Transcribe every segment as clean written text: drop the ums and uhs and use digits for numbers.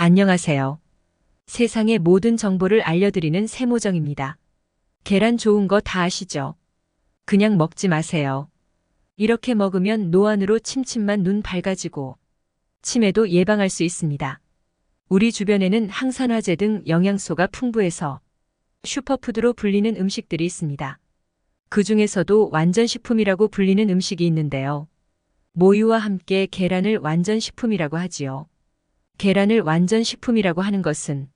안녕하세요. 세상의 모든 정보를 알려드리는 세모정입니다. 계란 좋은 거 다 아시죠? 그냥 먹지 마세요. 이렇게 먹으면 노안으로 침침만 눈 밝아지고 치매도 예방할 수 있습니다. 우리 주변에는 항산화제 등 영양소가 풍부해서 슈퍼푸드로 불리는 음식들이 있습니다. 그 중에서도 완전식품이라고 불리는 음식이 있는데요. 모유와 함께 계란을 완전식품이라고 하지요. 계란을 완전식품이라고 하는 것은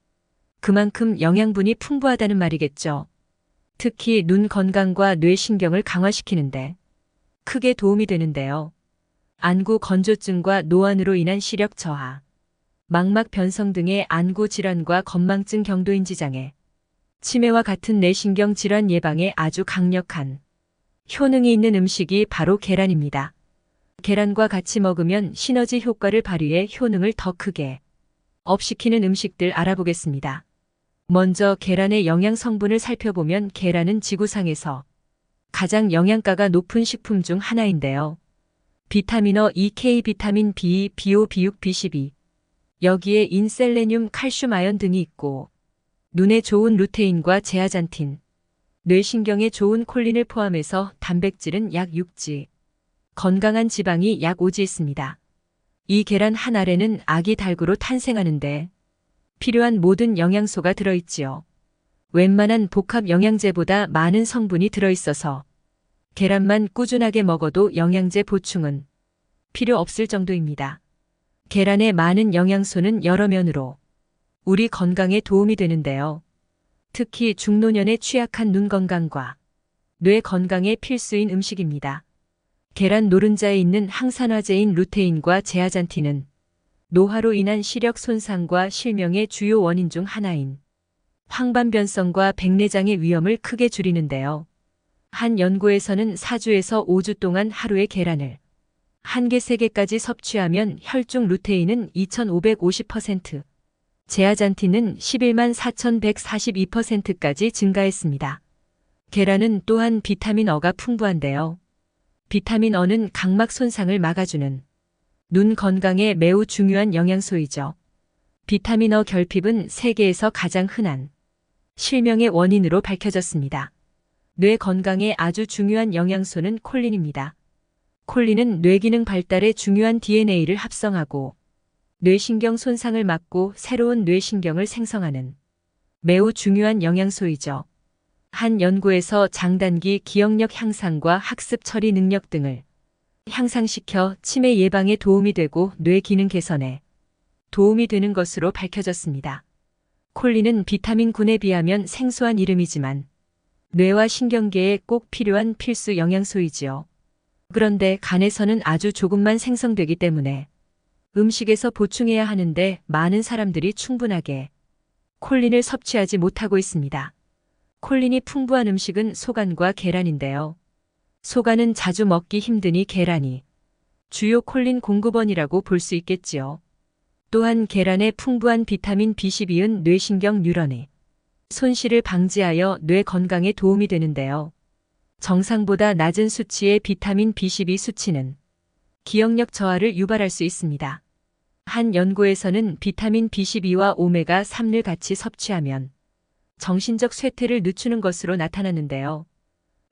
그만큼 영양분이 풍부하다는 말이겠죠. 특히 눈 건강과 뇌신경을 강화시키는데 크게 도움이 되는데요. 안구 건조증과 노안으로 인한 시력 저하, 망막 변성 등의 안구 질환과 건망증 경도인지 장애, 치매와 같은 뇌신경 질환 예방에 아주 강력한 효능이 있는 음식이 바로 계란입니다. 계란과 같이 먹으면 시너지 효과를 발휘해 효능을 더 크게 업시키는 음식들 알아보겠습니다. 먼저 계란의 영양 성분을 살펴보면 계란은 지구상에서 가장 영양가가 높은 식품 중 하나인데요. 비타민어 E, K, 비타민 B, B5, B6, B12, 여기에 인셀레늄, 칼슘, 아연 등이 있고 눈에 좋은 루테인과 제아잔틴, 뇌신경에 좋은 콜린을 포함해서 단백질은 약 6지, 건강한 지방이 약 5지 있습니다. 이 계란 한 알에는 아기 닭으로 탄생하는데 필요한 모든 영양소가 들어있지요. 웬만한 복합 영양제보다 많은 성분이 들어있어서 계란만 꾸준하게 먹어도 영양제 보충은 필요 없을 정도입니다. 계란의 많은 영양소는 여러 면으로 우리 건강에 도움이 되는데요. 특히 중노년에 취약한 눈 건강과 뇌 건강에 필수인 음식입니다. 계란 노른자에 있는 항산화제인 루테인과 제아잔틴은 노화로 인한 시력 손상과 실명의 주요 원인 중 하나인 황반변성과 백내장의 위험을 크게 줄이는데요. 한 연구에서는 4주에서 5주 동안 하루에 계란을 1개, 3개까지 섭취하면 혈중 루테인은 2550%, 제아잔틴은 11만 4142%까지 증가했습니다. 계란은 또한 비타민 어가 풍부한데요. 비타민 어는 각막 손상을 막아주는 눈 건강에 매우 중요한 영양소이죠. 비타민 어 결핍은 세계에서 가장 흔한 실명의 원인으로 밝혀졌습니다. 뇌 건강에 아주 중요한 영양소는 콜린입니다. 콜린은 뇌기능 발달에 중요한 DNA를 합성하고 뇌신경 손상을 막고 새로운 뇌신경을 생성하는 매우 중요한 영양소이죠. 한 연구에서 장단기 기억력 향상과 학습 처리 능력 등을 향상시켜 치매 예방에 도움이 되고 뇌 기능 개선에 도움이 되는 것으로 밝혀졌습니다. 콜린은 비타민군에 비하면 생소한 이름이지만 뇌와 신경계에 꼭 필요한 필수 영양소이지요. 그런데 간에서는 아주 조금만 생성되기 때문에 음식에서 보충해야 하는데 많은 사람들이 충분하게 콜린을 섭취하지 못하고 있습니다. 콜린이 풍부한 음식은 소간과 계란인데요. 소간은 자주 먹기 힘드니 계란이 주요 콜린 공급원이라고 볼 수 있겠지요. 또한 계란에 풍부한 비타민 B12은 뇌신경 뉴런의 손실을 방지하여 뇌 건강에 도움이 되는데요. 정상보다 낮은 수치의 비타민 B12 수치는 기억력 저하를 유발할 수 있습니다. 한 연구에서는 비타민 B12와 오메가3를 같이 섭취하면 정신적 쇠퇴를 늦추는 것으로 나타났는데요.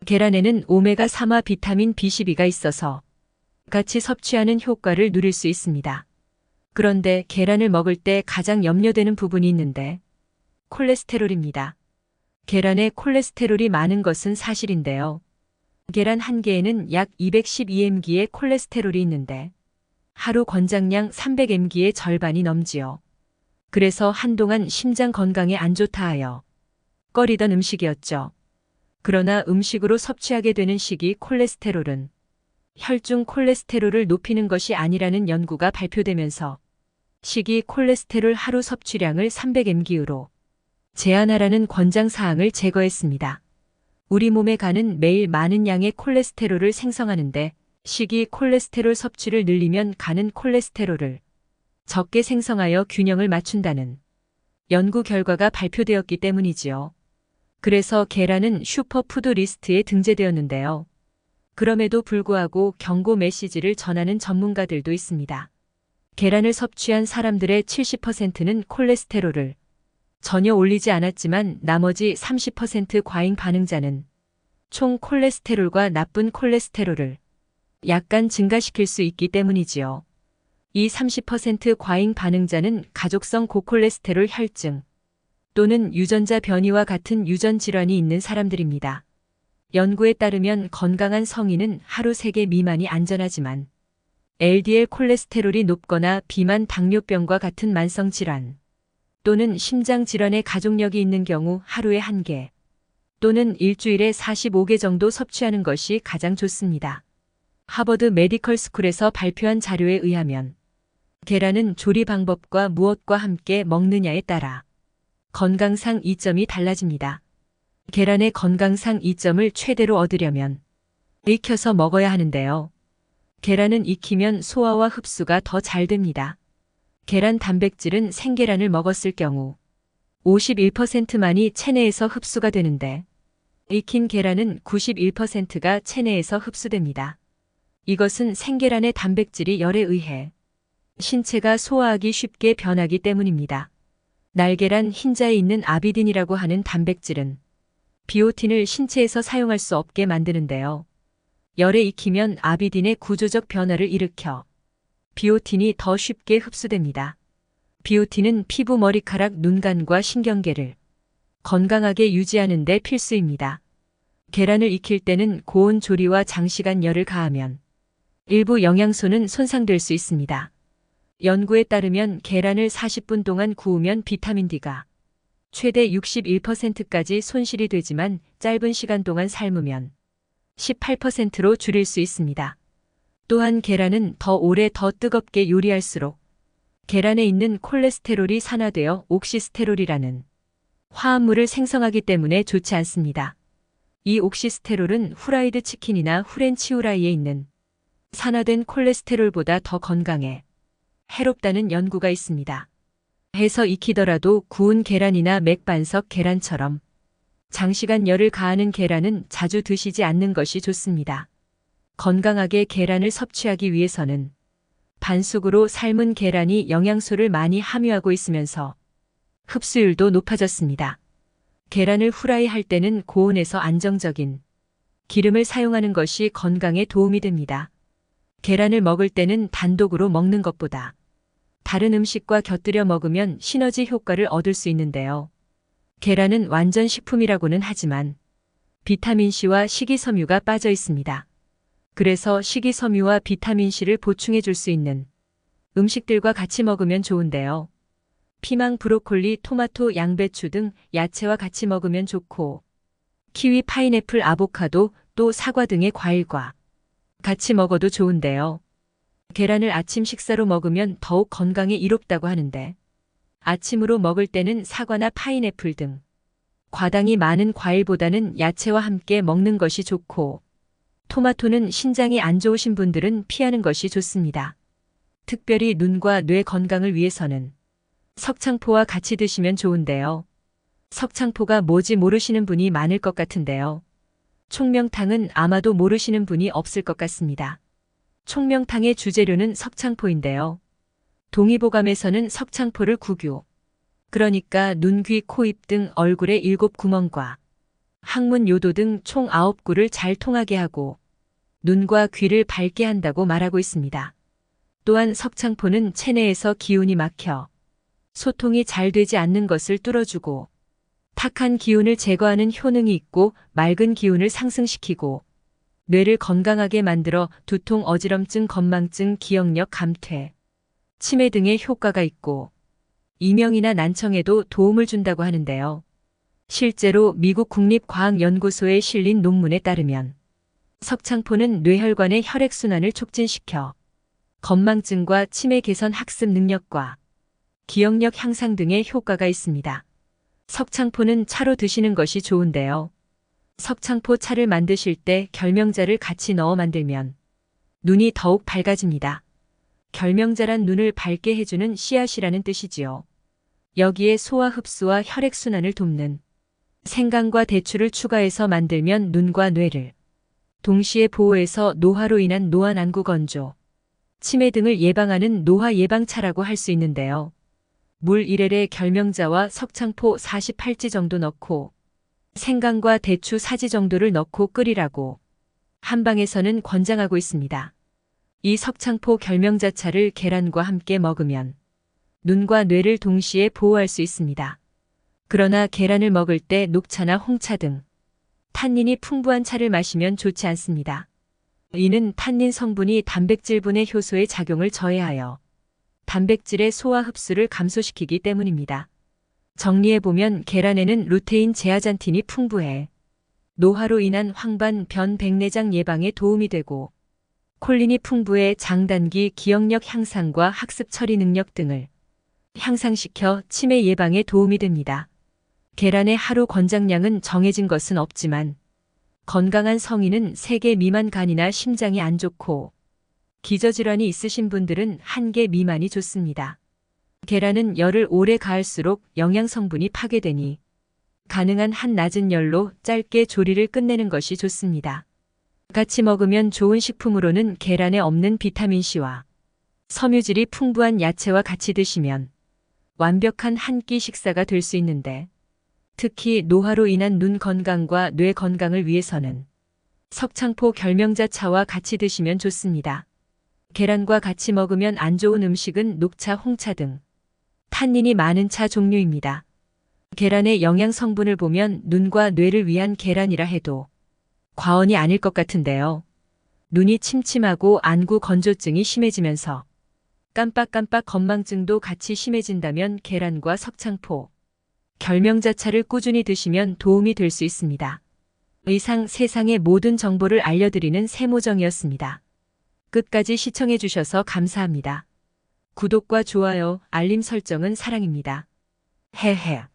계란에는 오메가3와 비타민 B12가 있어서 같이 섭취하는 효과를 누릴 수 있습니다. 그런데 계란을 먹을 때 가장 염려되는 부분이 있는데 콜레스테롤입니다. 계란에 콜레스테롤이 많은 것은 사실인데요. 계란 한 개에는 약 212mg의 콜레스테롤이 있는데 하루 권장량 300mg의 절반이 넘지요. 그래서 한동안 심장 건강에 안 좋다 하여 꺼리던 음식이었죠. 그러나 음식으로 섭취하게 되는 식이 콜레스테롤은 혈중 콜레스테롤을 높이는 것이 아니라는 연구가 발표되면서 식이 콜레스테롤 하루 섭취량을 300mg로 제한하라는 권장사항을 제거했습니다. 우리 몸의 간은 매일 많은 양의 콜레스테롤을 생성하는데 식이 콜레스테롤 섭취를 늘리면 간은 콜레스테롤을 적게 생성하여 균형을 맞춘다는 연구 결과가 발표되었기 때문이지요. 그래서 계란은 슈퍼푸드 리스트에 등재되었는데요. 그럼에도 불구하고 경고 메시지를 전하는 전문가들도 있습니다. 계란을 섭취한 사람들의 70%는 콜레스테롤을 전혀 올리지 않았지만 나머지 30% 과잉 반응자는 총 콜레스테롤과 나쁜 콜레스테롤을 약간 증가시킬 수 있기 때문이지요. 이 30% 과잉 반응자는 가족성 고콜레스테롤 혈증 또는 유전자 변이와 같은 유전 질환이 있는 사람들입니다. 연구에 따르면 건강한 성인은 하루 3개 미만이 안전하지만 LDL 콜레스테롤이 높거나 비만 당뇨병과 같은 만성 질환 또는 심장 질환의 가족력이 있는 경우 하루에 1개 또는 일주일에 45개 정도 섭취하는 것이 가장 좋습니다. 하버드 메디컬 스쿨에서 발표한 자료에 의하면 계란은 조리 방법과 무엇과 함께 먹느냐에 따라 건강상 이점이 달라집니다. 계란의 건강상 이점을 최대로 얻으려면 익혀서 먹어야 하는데요. 계란은 익히면 소화와 흡수가 더 잘 됩니다. 계란 단백질은 생계란을 먹었을 경우 51%만이 체내에서 흡수가 되는데 익힌 계란은 91%가 체내에서 흡수됩니다. 이것은 생계란의 단백질이 열에 의해 신체가 소화하기 쉽게 변하기 때문입니다. 날계란 흰자에 있는 아비딘이라고 하는 단백질은 비오틴을 신체에서 사용할 수 없게 만드는데요. 열에 익히면 아비딘의 구조적 변화를 일으켜 비오틴이 더 쉽게 흡수됩니다. 비오틴은 피부, 머리카락, 눈간과 신경계를 건강하게 유지하는 데 필수입니다. 계란을 익힐 때는 고온 조리와 장시간 열을 가하면 일부 영양소는 손상될 수 있습니다. 연구에 따르면 계란을 40분 동안 구우면 비타민 D가 최대 61%까지 손실이 되지만 짧은 시간 동안 삶으면 18%로 줄일 수 있습니다. 또한 계란은 더 오래 더 뜨겁게 요리할수록 계란에 있는 콜레스테롤이 산화되어 옥시스테롤이라는 화합물을 생성하기 때문에 좋지 않습니다. 이 옥시스테롤은 후라이드 치킨이나 후렌치 후라이에 있는 산화된 콜레스테롤보다 더 건강에 해롭다는 연구가 있습니다. 해서 익히더라도 구운 계란이나 맥반석 계란처럼 장시간 열을 가하는 계란은 자주 드시지 않는 것이 좋습니다. 건강하게 계란을 섭취하기 위해서는 반숙으로 삶은 계란이 영양소를 많이 함유하고 있으면서 흡수율도 높아졌습니다. 계란을 후라이 할 때는 고온에서 안정적인 기름을 사용하는 것이 건강에 도움이 됩니다. 계란을 먹을 때는 단독으로 먹는 것보다 다른 음식과 곁들여 먹으면 시너지 효과를 얻을 수 있는데요. 계란은 완전 식품이라고는 하지만 비타민C와 식이섬유가 빠져 있습니다. 그래서 식이섬유와 비타민C를 보충해 줄 수 있는 음식들과 같이 먹으면 좋은데요. 피망, 브로콜리, 토마토, 양배추 등 야채와 같이 먹으면 좋고 키위, 파인애플, 아보카도, 또 사과 등의 과일과 같이 먹어도 좋은데요. 계란을 아침 식사로 먹으면 더욱 건강에 이롭다고 하는데 아침으로 먹을 때는 사과나 파인애플 등 과당이 많은 과일보다는 야채와 함께 먹는 것이 좋고 토마토는 신장이 안 좋으신 분들은 피하는 것이 좋습니다. 특별히 눈과 뇌 건강을 위해서는 석창포와 같이 드시면 좋은데요. 석창포가 뭐지 모르시는 분이 많을 것 같은데요. 총명탕은 아마도 모르시는 분이 없을 것 같습니다. 총명탕의 주재료는 석창포인데요. 동의보감에서는 석창포를 구교, 그러니까 눈, 귀, 코, 입 등 얼굴의 7구멍과 항문, 요도 등 총 9구를 잘 통하게 하고 눈과 귀를 밝게 한다고 말하고 있습니다. 또한 석창포는 체내에서 기운이 막혀 소통이 잘 되지 않는 것을 뚫어주고 탁한 기운을 제거하는 효능이 있고 맑은 기운을 상승시키고 뇌를 건강하게 만들어 두통, 어지럼증, 건망증, 기억력 감퇴, 치매 등의 효과가 있고 이명이나 난청에도 도움을 준다고 하는데요. 실제로 미국 국립과학연구소에 실린 논문에 따르면 석창포는 뇌혈관의 혈액순환을 촉진시켜 건망증과 치매 개선, 학습 능력과 기억력 향상 등의 효과가 있습니다. 석창포는 차로 드시는 것이 좋은데요. 석창포 차를 만드실 때 결명자를 같이 넣어 만들면 눈이 더욱 밝아집니다. 결명자란 눈을 밝게 해주는 씨앗이라는 뜻이지요. 여기에 소화 흡수와 혈액순환을 돕는 생강과 대추를 추가해서 만들면 눈과 뇌를 동시에 보호해서 노화로 인한 노안, 안구 건조, 치매 등을 예방하는 노화 예방차라고 할 수 있는데요. 물 1L에 결명자와 석창포 48지 정도 넣고 생강과 대추 4지 정도를 넣고 끓이라고 한방에서는 권장하고 있습니다. 이 석창포 결명자차를 계란과 함께 먹으면 눈과 뇌를 동시에 보호할 수 있습니다. 그러나 계란을 먹을 때 녹차나 홍차 등 탄닌이 풍부한 차를 마시면 좋지 않습니다. 이는 탄닌 성분이 단백질분해 효소의 작용을 저해하여 단백질의 소화 흡수를 감소시키기 때문입니다. 정리해보면 계란에는 루테인 제아잔틴이 풍부해 노화로 인한 황반, 변, 백내장 예방에 도움이 되고 콜린이 풍부해 장단기 기억력 향상과 학습 처리 능력 등을 향상시켜 치매 예방에 도움이 됩니다. 계란의 하루 권장량은 정해진 것은 없지만 건강한 성인은 3개 미만 간이나 심장이 안 좋고 기저질환이 있으신 분들은 1개 미만이 좋습니다. 계란은 열을 오래 가할수록 영양 성분이 파괴되니 가능한 한 낮은 열로 짧게 조리를 끝내는 것이 좋습니다. 같이 먹으면 좋은 식품으로는 계란에 없는 비타민C와 섬유질이 풍부한 야채와 같이 드시면 완벽한 한 끼 식사가 될 수 있는데 특히 노화로 인한 눈 건강과 뇌 건강을 위해서는 석창포 결명자차와 같이 드시면 좋습니다. 계란과 같이 먹으면 안 좋은 음식은 녹차, 홍차 등 탄닌이 많은 차 종류입니다. 계란의 영양 성분을 보면 눈과 뇌를 위한 계란이라 해도 과언이 아닐 것 같은데요. 눈이 침침하고 안구 건조증이 심해지면서 깜빡깜빡 건망증도 같이 심해진다면 계란과 석창포, 결명자차를 꾸준히 드시면 도움이 될 수 있습니다. 이상 세상의 모든 정보를 알려드리는 세모정이었습니다. 끝까지 시청해 주셔서 감사합니다. 구독과 좋아요, 알림 설정은 사랑입니다. 헤헤.